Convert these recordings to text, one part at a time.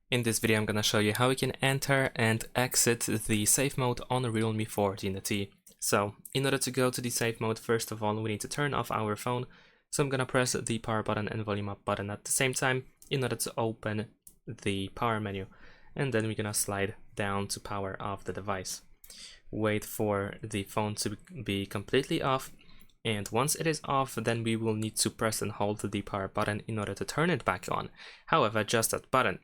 In this video I'm gonna show you how we can enter and exit the safe mode on a Realme 14T. So in order to go to the safe mode, first of all we need to turn off our phone. So I'm gonna press the power button and volume up button at the same time in order to open the power menu, and then we're gonna slide down to power off the device. Wait for the phone to be completely off, and once it is off, then we will need to press and hold the power button in order to turn it back on. However, just that button.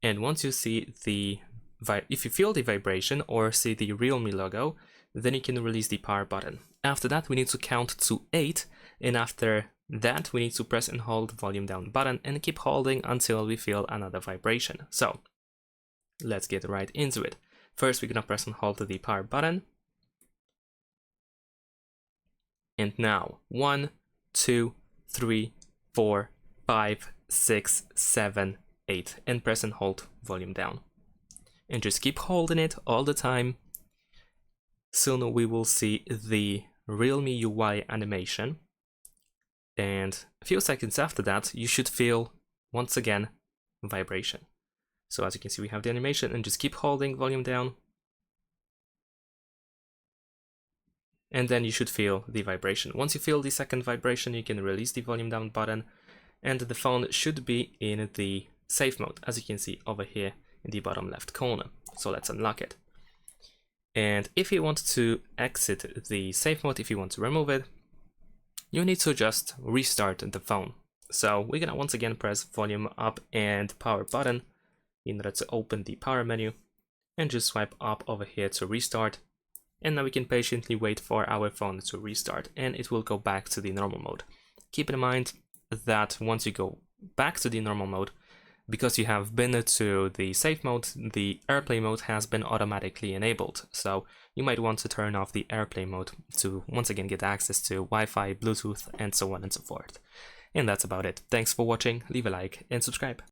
And once you see if you feel the vibration or see the Realme logo, then you can release the power button. After that, we need to count to 8, and after that, we need to press and hold the volume down button and keep holding until we feel another vibration. So let's get right into it. First, we're gonna press and hold the power button. And now 1, 2, 3, 4, 5, 6, 7, 8, and press and hold volume down. And just keep holding it all the time. Soon we will see the Realme UI animation. And a few seconds after that, you should feel, once again, vibration. So as you can see, we have the animation, and just keep holding volume down. And then you should feel the vibration. Once you feel the second vibration, you can release the volume down button, and the phone should be in the safe mode, as you can see over here in the bottom left corner. So let's unlock it. And if you want to exit the safe mode, if you want to remove it, you need to just restart the phone. So we're gonna once again press volume up and power button in order to open the power menu, and just swipe up over here to restart. And now we can patiently wait for our phone to restart, and it will go back to the normal mode. Keep in mind that once you go back to the normal mode, because you have been to the safe mode, the AirPlay mode has been automatically enabled. So you might want to turn off the AirPlay mode to once again get access to Wi-Fi, Bluetooth, and so on and so forth. And that's about it. Thanks for watching, leave a like and subscribe.